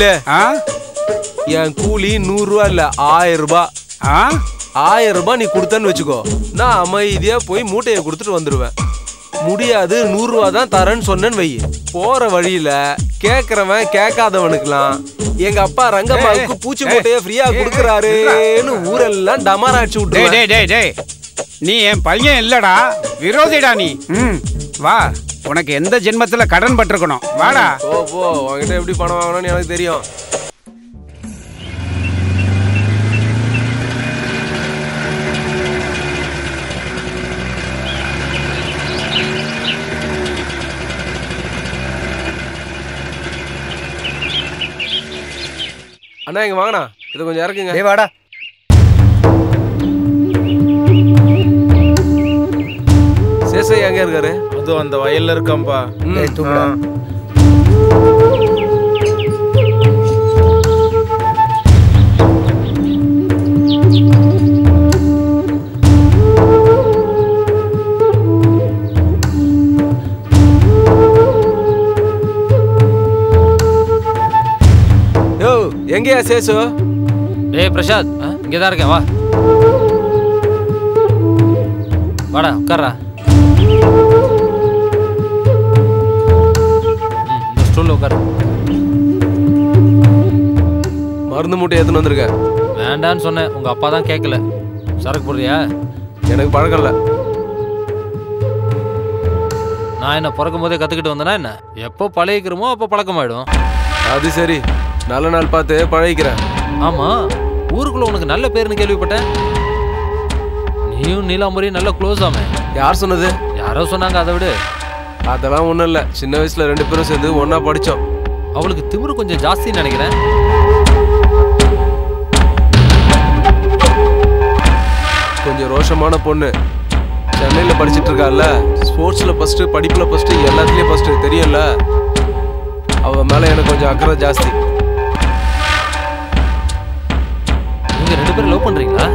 நில்லு. என் கூலி 100 ரூபா இல்ல 1000 ரூபாய். 1000 ரூபாய் நீ கொடுத்தன்னு வச்சுக்கோ, நான் அமைதியா போய் மூட்டையை கொடுத்துட்டு வந்துடுவேன். முடியாது 100 ரூபா தான் தரேன்னு சொன்னேன்னு வை. போற வழியில கேக்குறவன் கேட்காதவனுக்குலாம் எங்க அப்பா ரங்கம்மாவுக்கு பூச்சி மூட்டையை ஃப்ரீயா கொடுக்கறாருன்னு ஊரெல்லாம் டமாராச்சு விட்டு. நீ என் பையன் இல்லடா, விரோதிடா நீ. வா, உனக்கு எந்த ஜென்மத்துல கடன் பட்டிருக்கணும். வாடா. போ, உன்கிட்ட எப்படி பணம் வாங்கணும்னு எனக்கு தெரியும். அண்ணா இங்க வாங்கண்ணா, இதை கொஞ்சம் இறக்குங்க. வாடா. சேசை எங்க இருக்காரு? அது அந்த வயல்ல இருக்காம்பா. யோ எங்கயா சேசு? டேய் பிரசாத், இங்கதான் இருக்கேன். வா வாடா, உட்கார்றா. இந்த ஸ்டூல்ல உட்காரு. மருந்து மூட்டை எடுத்துன்னு வந்திருக்கேன். வேண்டான்னு சொன்னேன், உங்க அப்பா தான் கேட்கல. சரக்கு போடுறியா? எனக்கு பழக்கம் இல்லை. நான் என்ன பிறக்கும் போதே கத்துக்கிட்டு வந்தேனா என்ன? எப்போ பழகிக்கிறோமோ அப்போ பழக்கமாயிடும். அது சரி, நல்ல நாள் பார்த்து பழகிக்கிறேன். ஆமா, ஊருக்குள்ள உனக்கு நல்ல பேருன்னு கேள்விப்பட்டேன். நீயும் நீலாம்பரியும் நல்ல க்ளோஸ் ஆமே. யார் சொன்னது? யாரோ சொன்னாங்க, அதை விடு. அதெல்லாம் ஒன்றும் இல்லை. சின்ன வயசுல 2 பேரும் சேர்ந்து ஒன்னா படித்தோம். அவளுக்கு திமிரு கொஞ்சம் ஜாஸ்தின்னு நினைக்கிறேன். கொஞ்சம் ரோஷமான பொண்ணு. சென்னையில் படிச்சுட்டு இருக்கால. ஸ்போர்ட்ஸில் ஃபர்ஸ்ட், படிப்பில் ஃபர்ஸ்ட், எல்லாத்துலேயும் ஃபர்ஸ்ட். தெரியல, அவ மேலே எனக்கு கொஞ்சம் அக்கறை ஜாஸ்தி. நீங்க 2 பேரும் லவ் பண்றீங்களா?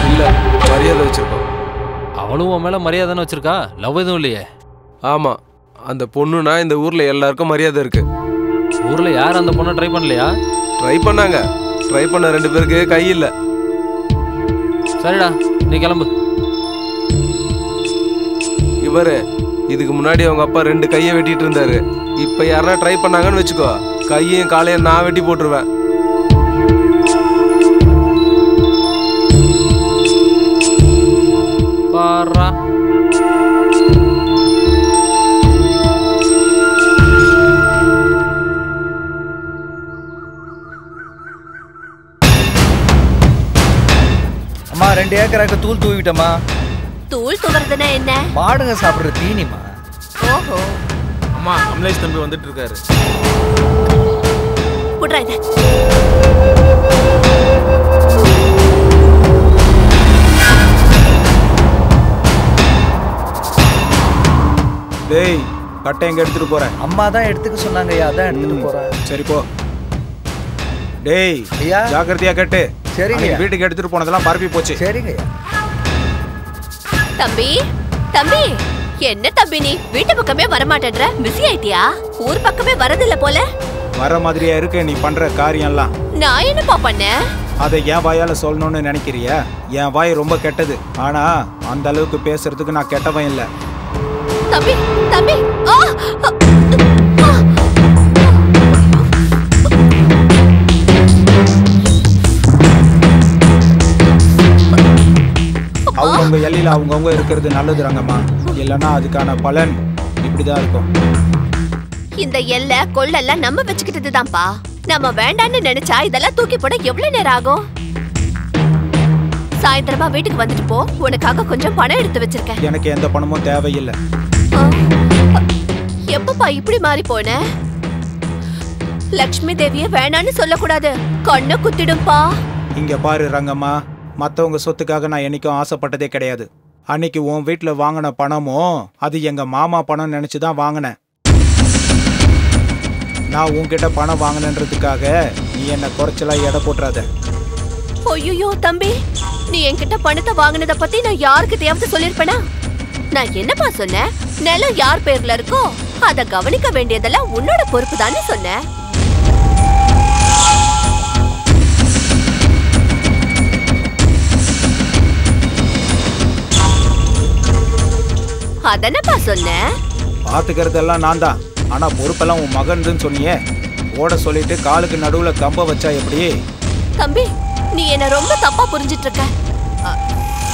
இல்ல, மரியாதை வச்சிருக்கோம். அவளும் உன் மேல மரியாதைன்னு வச்சிருக்கா, லவ் எதுவும் இல்லையே? ஆமா, அந்த பொண்ணுனா இந்த ஊர்ல எல்லாருக்கும் மரியாதை இருக்கு. ஊர்ல யார் அந்த பொண்ணை ட்ரை பண்ணலையா? ட்ரை பண்ணாங்க. ட்ரை பண்ண 2 பேருக்கு கை இல்ல. சரிடா, நீ கிளம்பு. இவரு இதுக்கு முன்னாடி அவங்க அப்பா 2 கையை வெட்டிட்டு இருந்தாரு. இப்ப யாரா ட்ரை பண்ணாங்கன்னு வச்சுக்கோ, கையையும் காலையும் நான் வெட்டி போட்டுருவேன். பாரா. அம்மா 2 ஏக்கராக்கு தூள் தூவிட்டமா. தூள் தூவறதுனா என்ன? மாடுங்க சாப்பிடுற தீனிமா. ஓஹோ. அம்மா, அம்லேஷ் தம்பி வந்துட்டு இருக்காரு. புட்றா இத. டேய், கட்டை எங்க எடுத்துட்டு போற? அம்மா தான் எடுத்துக்க சொன்னாங்கய்யா, அதான் எடுத்துட்டு போறேன். சரி போ. டேய் ஐயா, ஜாக்கிரதையா கட்டு. சரிங்க. வீட்டுக்கு எடுத்துட்டு போனதெல்லாம் பரப்பி போச்சு. சரிங்க. தம்பி, தம்பி, என்ன தம்பி நீ வீட்டு பக்கமே வர மாட்டேன்ற? பிஸி ஆயிட்டியா? ஊர் பக்கமே வரதில்ல போல. வர மாதிரியா இருக்கு நீ பண்ற காரியம்லாம். நான் என்னப்பா பண்ணேன்? அதை என் வாயால சொல்லணும்னு நினைக்கிறியா? என் வாய் ரொம்ப கெட்டது. ஆனா அந்த அளவுக்கு பேசுறதுக்கு நான் கெட்டவன் இல்ல. தம்பி, தம்பி, அவங்கவுங்க எல்லையில அவங்கவுங்க இருக்கிறது நல்லது ரங்கம்மா. இல்லைன்னா அதுக்கான பலன் இப்படிதான் இருக்கும். இந்த எல்லை கொள்ளெல்லாம் நம்ம வச்சுக்கிட்டதுதான்ப்பா. நம்ம வேண்டான்னு நினைச்சா இதெல்லாம் தூக்கி போட எவ்வளவு நேரம் ஆகும்? சாயந்தரமா வீட்டுக்கு வந்துட்டு போ, உனக்காக கொஞ்சம் பணம் எடுத்து வச்சிருக்கேன். எனக்கு எந்த பணமும் தேவையில்லை. எப்பப்பா இப்படி மாறி போன? லக்ஷ்மி தேவிய வேணான்னு சொல்லக்கூடாது, கண்ணை குத்திடும்பா. இங்க பாரு ரங்கம்மா, மத்தவங்க சொத்துக்காக நான் என்னைக்கும் ஆசைப்பட்டதே கிடையாது. அன்னைக்கு உன் வீட்டுல வாங்கின பணமும் அது எங்க மாமா பணம் நினைச்சுதான் வாங்கினேன். நான் உன்கிட்ட பணம் வாங்கினன்றதுக்காக நீ என்ன குறைச்சலா எடை போட்டுறாத. ஐயோ தம்பி, நீ என்கிட்ட பணத்தை வாங்கினத பத்தி நான் யாருக்கு தேவை சொல்லிருப்பேனா? நான் என்னப்பா சொன்னேன்? நிலம் யார் பேர்ல இருக்கோ அத கவனிக்க வேண்டியதெல்லாம் உன்னோட பொறுப்பு தானே சொன்ன. அதனப்பா சொன்ன. பாத்துக்கிறதெல்லாம் நான் தான், ஆனா பொறுப்பெல்லாம் உன் மகன் சொன்னியே. ஓட சொல்லிட்டு காலுக்கு நடுவுல கம்ப வச்சா எப்படி? தம்பி, நீ என்ன ரொம்ப தப்பா புரிஞ்சிட்டு இருக்க.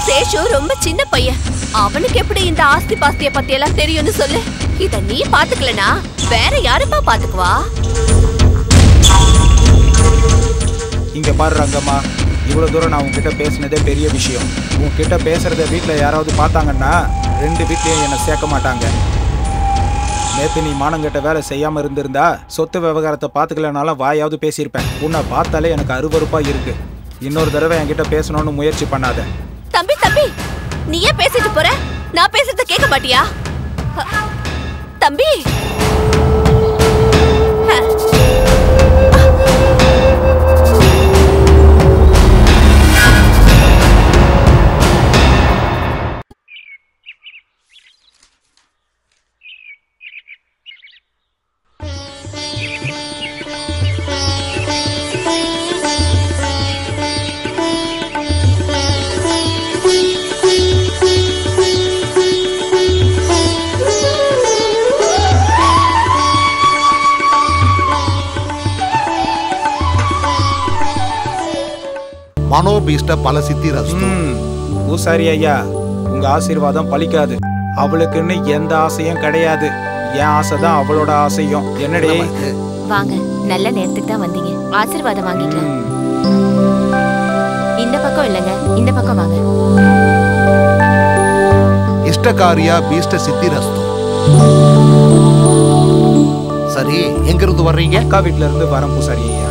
சேஷு ரொம்ப சின்ன பையன். அவனுக்கு எப்படி இந்த ஆஸ்தி பாஸ்திய பத்தி எல்லாம் தெரியும்னு சொல்லு. இத நீ பாத்துக்கலனா வேற யாருப்பா பாத்துக்குவா? இங்க பாரு ரங்கம்மா, இவ்வளவு தூரம் நான் உன்கிட்ட பேசினதே பெரிய விஷயம். உன்கிட்ட பேசுறத வீட்டுல யாராவது பார்த்தாங்கன்னா 2 வீட்லயும் என்னை சேர்க்க மாட்டாங்க. நேத்து நீ மானங்கட்ட வேலை செய்யாம இருந்திருந்தா சொத்து விவகாரத்தை பாத்துக்கலனாலும் வாயாவது பேசியிருப்பேன். உன்னை பார்த்தாலே எனக்கு அருவருப்பா இருக்கு. இன்னொரு தடவை என்கிட்ட பேசணும்னு முயற்சி பண்ணாத. தம்பி தம்பி, நீ ஏன் பேசிட்டு போற? நான் பேசுறத கேட்க மாட்டியா? தம்பி, மனோபீஷ்ட பல சித்தி ரஸ்து. பூசாரி ஐயா, உங்க ஆசீர்வாதம் பலிக்காது. அவளுக்குன்னு எந்த ஆசையும் கிடையாது. என் ஆசை தான் அவளோட ஆசையும். என்னடே? வாங்க, நல்ல நேரத்துக்கு தான் வந்தீங்க. ஆசீர்வாதம் வாங்கிக்கலாம். இந்த பக்கம் இல்லங்க, இந்த பக்கம் வாங்க. இஷ்டகாரியா பீஷ்ட சித்தி ரஸ்து. சரி, எங்கிருந்து வர்றீங்க? அக்கா வீட்டுல இருந்து வரேன் பூசாரி ஐயா.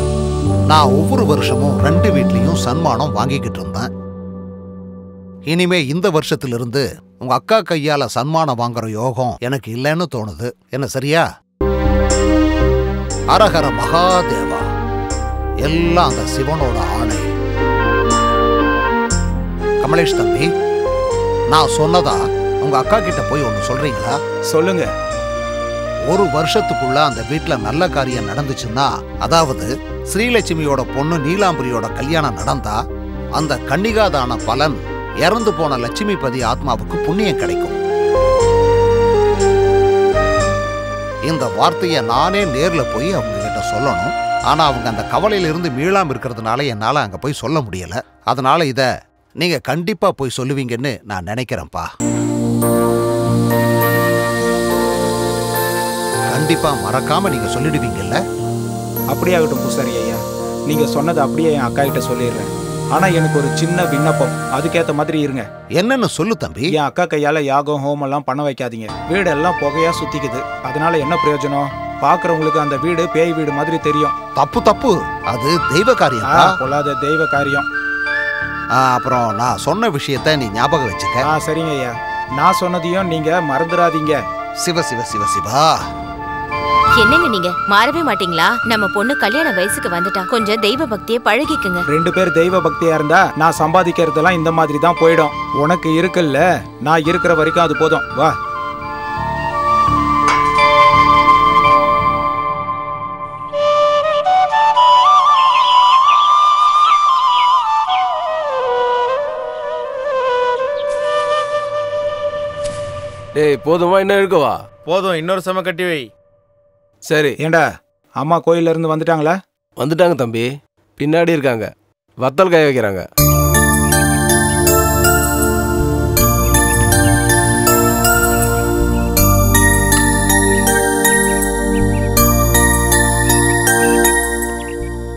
நான் ஒவ்வொரு வருஷமும் 2 வீட்லயும் சன்மானம் வாங்கிக்கிட்டு இருந்தேன். இனிமே இந்த வருஷத்திலிருந்து உங்க அக்கா கையால சன்மானம் வாங்குற யோகம் எனக்கு இல்லைன்னு தோணுது. என்ன சரியா? அரஹர மகாதேவா, எல்லாம் அந்த சிவனோட ஆணை. கமலேஷ் தம்பி, நான் சொன்னதா உங்க அக்கா கிட்ட போய் ஒன்னு சொல்றீங்களா? சொல்லுங்க. ஒரு வருஷத்துக்குள்ள அந்த வீட்டுல நல்ல காரியம் நடந்துச்சுன்னா, அதாவது ஸ்ரீலட்சுமியோட பொண்ணு நீலாம்பரியோட கல்யாணம் நடந்தா, அந்த கன்னிகாதான பலன் இறந்து போன லட்சுமிபதி ஆத்மாவுக்கு புண்ணியம் கிடைக்கும். இந்த வார்த்தையை நானே நேர்ல போய் அவங்க கிட்ட சொல்லணும். ஆனா அவங்க அந்த கவலையில இருந்து மீளாம இருக்கிறதுனால என்னால அங்க போய் சொல்ல முடியல. அதனால இத நீங்க கண்டிப்பா போய் சொல்லுவீங்கன்னு நான் நினைக்கிறேன்ப்பா. கண்டிப்பா மறக்காம நீங்க சொல்லிடுவீங்கல்ல? அப்படியே ஆகட்டும் பூசாரி ஐயா, நீங்க சொன்னதை அப்படியே என் அக்கா கிட்ட சொல்லிடுறேன். ஆனா எனக்கு ஒரு சின்ன விண்ணப்பம், அதுக்கேத்த மாதிரி இருங்க. என்னன்னு சொல்லு தம்பி. என் அக்கா கையால யாகம் ஹோமம் எல்லாம் பண்ண வைக்காதீங்க. வீடெல்லாம் புகையா சுத்திக்குது. அதனால என்ன பிரயோஜனம்? பாக்குறவங்களுக்கு அந்த வீடு பேய் வீடு மாதிரி தெரியும். தப்பு தப்பு, அது தெய்வ காரியம். பொல்லாத தெய்வ காரியம். அப்புறம் நான் சொன்ன விஷயத்த நீ ஞாபகம் வச்சுக்க. சரிங்க ஐயா, நான் சொன்னதையும் நீங்க மறந்துடாதீங்க. சிவ சிவ சிவ சிவா. என்னங்க நீங்க மாறவே மாட்டீங்களா? நம்ம பொண்ணு கல்யாண வயசுக்கு வந்துட்டா, கொஞ்சம் தெய்வ பக்தியை பழகிக்குங்க. 2 பேர் தெய்வ பக்தியா இருந்தா நான் சம்பாதிக்கிறதெல்லாம் இந்த மாதிரி தான் போயிடும். உனக்கு இருக்குல்ல, நான் இருக்கிற வரைக்கும் அது போதும். வா. டேய், போதுமா? இன்னும் இருக்கவா? போதும், இன்னொரு சம கட்டி வை. சரி. ஏண்டா, அம்மா கோயில்ல இருந்து வந்துட்டாங்களா? வந்துட்டாங்க தம்பி, பின்னாடி இருக்காங்க. வத்தல் காய வைக்கிறாங்க.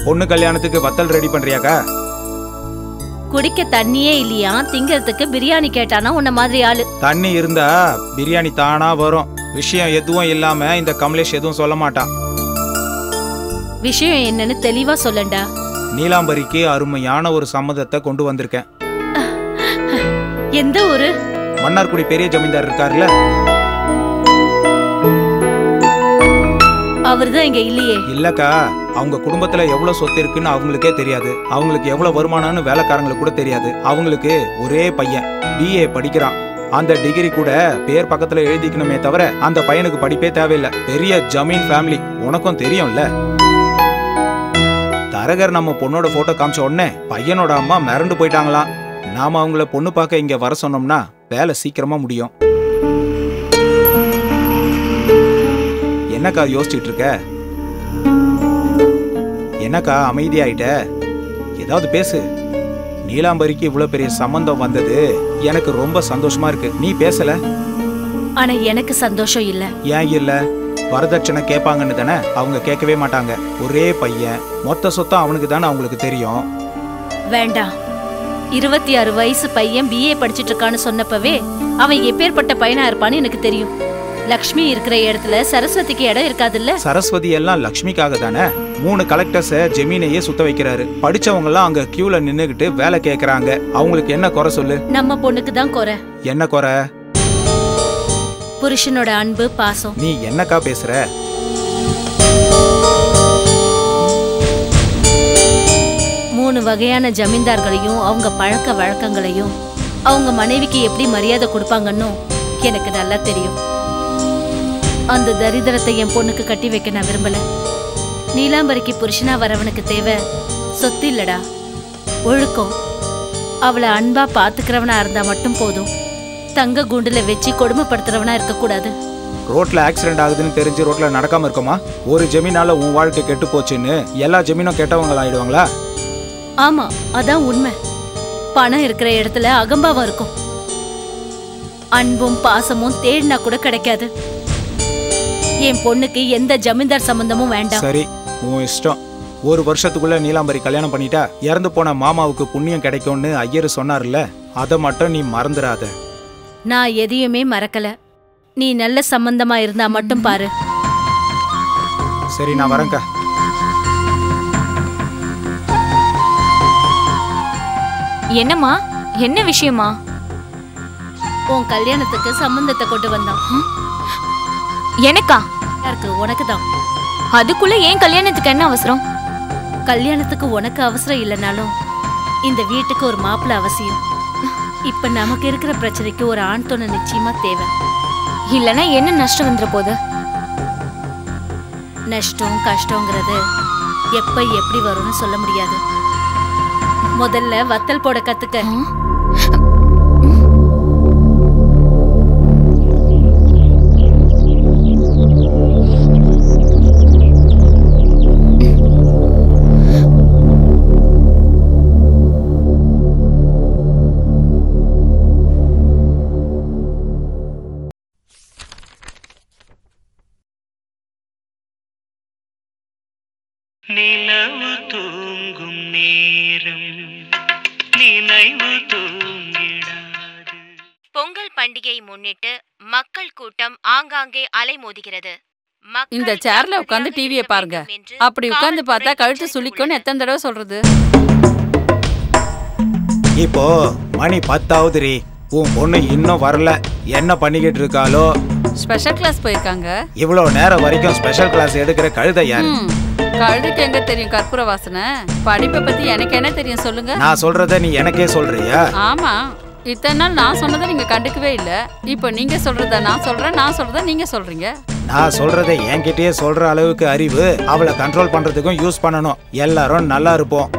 பொண்ணு கல்யாணத்துக்கு வத்தல் ரெடி பண்றியாக்கா? குடிக்க தண்ணியே இல்லையா, திங்கிறதுக்கு பிரியாணி கேட்டானா உன்ன மாதிரி ஆளு. தண்ணி இருந்தா பிரியாணி தானா வரும். விஷயம் எதுவும் இல்லாம இந்த கமலேஷ் எதுவும் சொல்ல மாட்டான். விஷயம் என்னன்னு தெளிவா சொல்லண்டா. நீலாம்பரிக்கு அருமையான ஒரு சம்மதத்தை கொண்டு வந்திருக்கேன். எந்த ஊரு? மன்னார்குடி பெரிய ஜமீன்தார் இருக்காருல்ல, அவர்தான் இங்க இல்லையே. இல்லக்கா, அவங்க குடும்பத்துல எவ்வளவு சொத்து இருக்குன்னு அவங்களுக்கே தெரியாது. அவங்களுக்கு எவ்வளவு வருமானம்னு வேலைக்காரங்களுக்கு கூட தெரியாது. அவங்களுக்கு ஒரே பையன், BA படிக்கிறான். அந்த டிகிரி கூட பேர் பக்கத்துல எழுதிக்கணுமே தவிர அந்த பையனுக்கு படிப்பே தேவையில்லை. பெரிய ஜமீன் ஃபேமிலி, உனக்கும் தெரியும்ல. தரகர் நம்ம பொண்ணோட போட்டோ காமிச்ச உடனே பையனோட அம்மா மிரண்டு போயிட்டாங்களாம். நாம அவங்கள பொண்ணு பார்க்க இங்க வர சொன்னோம்னா வேலை சீக்கிரமா முடியும். என்னக்கா யோசிச்சுட்டு இருக்க? என்னக்கா அமைதியாயிட்ட? ஏதாவது பேசு. நீலாம்பரிக்கு இவ்வளவு பெரிய சம்பந்தம் வந்தது எனக்கு ரொம்ப சந்தோஷமா இருக்கு. நீ பேசல. ஆனா எனக்கு சந்தோஷம் இல்ல. ஏன் இல்ல? வரதட்சணை கேட்பாங்கன்னு தானே? அவங்க கேட்கவே மாட்டாங்க. ஒரே பையன், மொத்த சொத்தம் அவனுக்கு தானே அவங்களுக்கு தெரியும். வேண்டாம். 26 வயசு பையன் BA படிச்சிட்டு இருக்கான்னு சொன்னப்பவே அவன் எப்பேற்பட்ட பையனா இருப்பான்னு எனக்கு தெரியும். லக்ஷ்மி இருக்கிற இடத்துல சரஸ்வதிக்கு இடம் இருக்காதுல்ல? சரஸ்வதி எல்லாம் லக்ஷ்மிக்காக தானே 3 கலெக்டர்ஸ ஜெமீனையே சுத்த வைக்கிறாரு. படிச்சவங்க எல்லாம் அங்க கியூல நின்னுகிட்டு வேலை கேக்குறாங்க. அவங்களுக்கு என்ன குறை சொல்லு? நம்ம பொண்ணுக்கு தான் குறை. என்ன குறை? புருஷனோட அன்பு, பாசம். நீ என்னக்கா பேசுற? மூணு வகையான ஜமீன்தார்களையும் அவங்க பழக்க வழக்கங்களையும் அவங்க மனைவிக்கு எப்படி மரியாதை கொடுப்பாங்கன்னு எனக்கு நல்லா தெரியும். அந்த தரித்திரத்தை என் பொண்ணுக்கு கட்டி வைக்க நான் விரும்பல. நீலாம்பரிக்கு புருஷனா வரவனுக்கு தேவை சொத்து இல்லடா, ஒழுக்கம். அவளை அன்பா பாத்துக்கிறவனா இருந்தா மட்டும் போதும். தங்க குண்டுல வச்சு கொடுமைப்படுத்துறவனா இருக்க கூடாது. ரோட்ல ஆக்சிடென்ட் ஆகுதுன்னு தெரிஞ்சு ரோட்ல நடக்காம இருக்குமா? ஒரு ஜமீனால உன் வாழ்க்கை கெட்டு போச்சுன்னு எல்லா ஜமீனும் கெட்டவங்களா ஆயிடுவாங்களா? ஆமா, அதான் உண்மை. பணம் இருக்கிற இடத்துல அகம்பாவம் இருக்கும். அன்பும் பாசமும் தேடினா கூட கிடைக்காது. என் பொண்ணுக்கு எந்த ஜமீன்தார் சம்பந்தமும் வேண்டாம். சரி, உன் இஷ்டம். ஒரு வருஷத்துக்குள்ள நீலாம்பரி கல்யாணம் பண்ணிட்டா இறந்து போன மாமாவுக்கு புண்ணியம் கிடைக்கும்னு ஐயர் சொன்னார்ல, அதை மட்டும் நீ மறந்துடாத. நான் எதையுமே மறக்கல. நீ நல்ல சம்பந்தமா இருந்தா மட்டும் பாரு. சரி, நான் வரேன்க்கா. என்னம்மா, என்ன விஷயமா? உன் கல்யாணத்துக்கு சம்பந்தத்தை கொண்டு வந்தான். எனக்கா? யாருக்கு? உனக்கு தான். அதுக்குள்ள ஏன் கல்யாணத்துக்கு என்ன அவசரம்? கல்யாணத்துக்கு உனக்கு அவசரம் இல்லைனாலும் இந்த வீட்டுக்கு ஒரு மாப்பிள்ளை அவசியம். இப்ப நமக்கு இருக்கிற பிரச்சனைக்கு ஒரு ஆண் துணை நிச்சயமா தேவை. இல்லனா என்ன நஷ்டம் வந்துற போது? நஷ்டம் கஷ்டங்கிறது எப்ப எப்படி வரும்னு சொல்ல முடியாது. முதல்ல வத்தல் போட கத்துக்க. நிலவு தூங்கும் நேரம் நினைவு தூங்கிடாது. பொங்கல் பண்டிகை முன்னிட்டு மக்கள் கூட்டம் ஆங்காங்கே அலைமோதுகிறது. இந்த சேர்ல உட்கார்ந்து டிவியை பாருங்க. அப்படி உட்கார்ந்து பார்த்தா கழுத்து சுளிக்கும்னு எத்தனை தடவை சொல்றது? இப்போ மணி 10 உன் பொண்ணு இன்னும் வரல. என்ன பண்ணிக்கிட்டு இருக்காளோ? ஸ்பெஷல் கிளாஸ் போயிருக்காங்க. இவ்வளவு நேரம் வரைக்கும் ஸ்பெஷல் கிளாஸ் எடுக்கிற கழுதை யாரு? கழுதைக்கு எங்க தெரியும் கற்பூர வாசனை? படிப்பை பத்தி எனக்கு என்ன தெரியும் சொல்லுங்க. நான் சொல்றத நீ எனக்கே சொல்றியா? ஆமா, இத்தனை நாள் நான் சொன்னதை நீங்க கண்டுக்கவே இல்ல. இப்போ நீங்க சொல்றத நான் சொல்றேன், நான் சொல்றத நீங்க சொல்றீங்க. நான் சொல்றதை என்கிட்டயே சொல்ற அளவுக்கு அறிவு அவளை கண்ட்ரோல் பண்றதுக்கும் யூஸ் பண்ணணும். எல்லாரும் நல்லா இருப்போம்.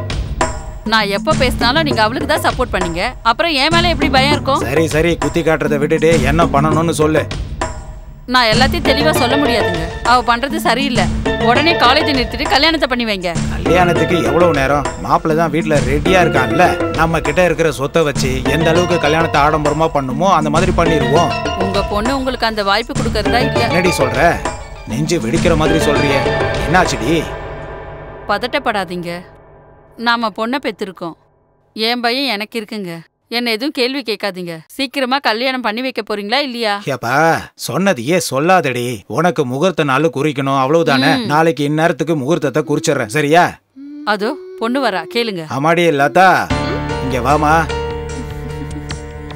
நான் எப்ப பேசினாலும் நீங்க அவளுக்கு தான் சப்போர்ட் பண்ணீங்க. அப்புறம் என் மேல எப்படி பயம் இருக்கும்? சரி சரி, குத்தி காட்டுறதை விட்டுட்டு என்ன பண்ணணும்னு சொல்லு. நான் எல்லாத்தையும் தெளிவா சொல்ல முடியாதுங்க. அவ பண்றது சரியில்லை. உடனே காலேஜ் நிறுத்திட்டு கல்யாணத்தை பண்ணி வைங்க. கல்யாணத்துக்கு எவ்வளவு நேரம்? மாப்பிள்ள தான் வீட்டுல ரெடியா இருக்கான்ல. நம்ம கிட்ட இருக்கிற சொத்தை வச்சு எந்த அளவுக்கு கல்யாணத்தை ஆடம்பரமா பண்ணுமோ அந்த மாதிரி பண்ணிடுவோம். உங்க பொண்ணு உங்களுக்கு அந்த வாய்ப்பு கொடுக்கறதா இல்ல? என்னடி சொல்ற? நெஞ்சு வெடிக்கிற மாதிரி சொல்றியே, என்னாச்சுடி? பதட்டப்படாதீங்க. நாம பொண்ணை பெற்றிருக்கோம். என் பையன் எனக்கு இருக்குங்க. என்ன எதுவும் கேள்வி கேட்காதீங்க. சீக்கிரமா கல்யாணம் பண்ணி வைக்க போறீங்களா இல்லையா? ஏப்பா, சொன்னதையே சொல்லாதடி. உனக்கு முகூர்த்த நாள் குறிக்கணும், அவ்வளவுதானே. நாளைக்கு இந்நேரத்துக்கு முகூர்த்தத்தை குறிச்சிடுறேன், சரியா? அதோ பொண்ணு வரா, கேளுங்க. அம்மாடி லதா, இங்க வாமா.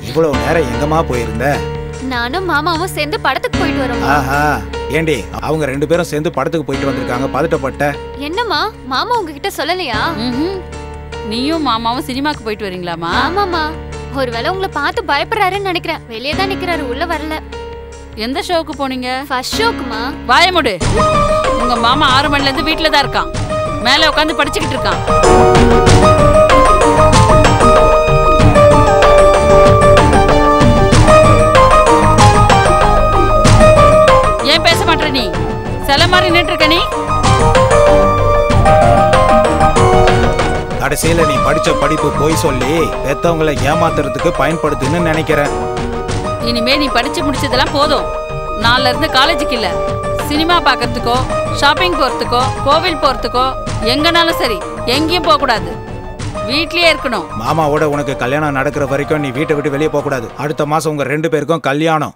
இவ்வளவு நேரம் எங்கம்மா போயிருந்த? நானும் மாமாவும் சேர்ந்து படத்துக்கு போயிட்டு வரோம். ஆஹா, ஏண்டி அவங்க 2 பேரும் சேர்ந்து படத்துக்கு போயிட்டு வந்திருக்காங்க, பதட்டப்பட்ட? என்னம்மா, மாமா உங்ககிட்ட சொல்லலையா? நீயும் மாமாவும் சினிமாக்கு போயிட்டு வரீங்களாமா? ஆமாமா. ஒருவேளை உங்களை பார்த்து பயப்படுறாருன்னு நினைக்கிறேன். வெளியே தான் நிக்கிறாரு, உள்ள வரல. எந்த ஷோக்கு போனீங்க? ஃபர்ஸ்ட் ஷோக்குமா? வாய மூடு. உங்க மாமா 6 மணில இருந்து வீட்ல தான் இருக்கான். மேல உட்காந்து படிச்சுக்கிட்டு இருக்கான். ஏன் பேச மாட்டற நீ? சில மாதிரி நின்று இருக்க நீ. கடைசியில நீ படிச்ச படிப்பு போய் சொல்லி பெத்தவங்களை ஏமாத்துறதுக்கு பயன்படுதுன்னு நினைக்கிறேன். இனிமே நீ படிச்சு முடிச்சதெல்லாம் போதும். நாளைல இருந்து காலேஜுக்கு இல்ல, சினிமா பாக்கிறதுக்கோ, ஷாப்பிங் போறதுக்கோ, கோவில் போறதுக்கோ, எங்கனாலும் சரி எங்கேயும் போக கூடாது. வீட்லயே இருக்கணும். மாமாவோட உனக்கு கல்யாணம் நடக்கிற வரைக்கும் நீ வீட்டை விட்டு வெளியே போக கூடாது. அடுத்த மாசம் உங்க 2 பேருக்கும் கல்யாணம்.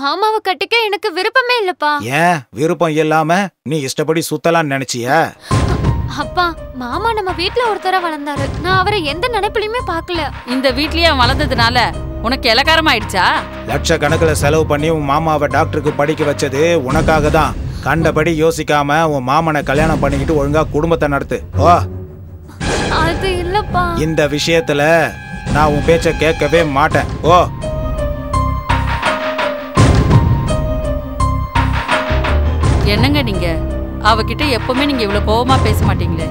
மாமாவை கட்டிக்க எனக்கு விருப்பமே இல்லப்பா. ஏன் விருப்பம் இல்லாம நீ இஷ்டப்படி சுத்தலான்னு நினைச்சியா? அப்பா, மாமா நம்ம வீட்ல ஒருத்தர வளர்ந்தாரு. நான் அவரை எந்த நினைப்பிலுமே பார்க்கல. இந்த வீட்லயே வளர்ந்ததுனால உனக்கு இலக்காரம் ஆயிடுச்சா? லட்சக்கணக்கில் செலவு பண்ணி உன் மாமாவை டாக்டருக்கு படிக்க வச்சது உனக்காக தான். கண்டபடி யோசிக்காம உன் மாமனை கல்யாணம் பண்ணிக்கிட்டு ஒழுங்கா குடும்பத்தை நடத்து. ஓ, அது இல்லப்பா. இந்த விஷயத்துல நான் உன் பேச்ச கேட்கவே மாட்டேன். ஓ, என்னங்க நீங்க? அவகிட்ட எப்பவுமே நீங்க இவ்வளவு கோவமா பேச மாட்டீங்களே.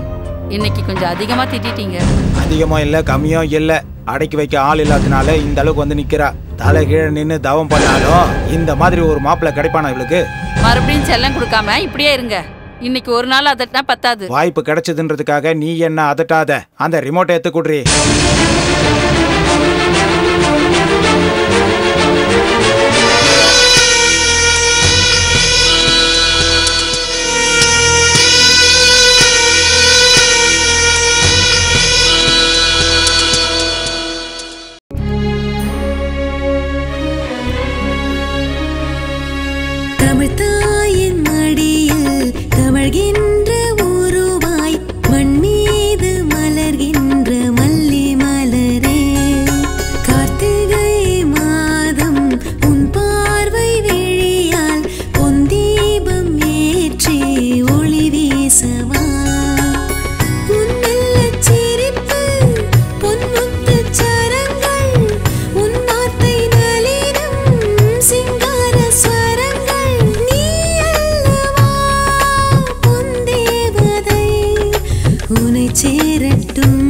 இன்னைக்கு கொஞ்சம் அதிகமா திட்டிட்டீங்க. அதிகமும் இல்ல கம்மியும் இல்ல. அடக்கி வைக்க ஆள் இல்லாதனால இந்த அளவுக்கு வந்து நிக்கிறா. தலை கீழே நின்னு தவம் பண்ணாலும் இந்த மாதிரி ஒரு மாப்பிள்ளை கிடைப்பானா இவளுக்கு? மறுபடியும் செல்லம் கொடுக்காம இப்படியே இருங்க. இன்னைக்கு ஒரு நாள் அதட்டினா பத்தாது. வாய்ப்பு கிடைச்சதுன்றதுக்காக நீ என்ன அதட்டாத. அந்த ரிமோட்டை எடுத்து குடுறி. தமிழ்த்தாயின் மடியில் தவழ்கின்ற உருவாய் மண்மீது மலர்கின்ற மல்லி மலரே, கார்த்திகை மாதம் உன் பார்வை விழியால் பொன் தீபம் ஏற்றி ஒளி வீசவா. உன் மெல்லச் சிரிப்பு பொன்முத்துச் சரங்கள், உன் வார்த்தை நளினம் சிங்கார ஸ்வரங்கள். நீ அல்லவா பொன் தேவதை, உன்னை சேரட்டும்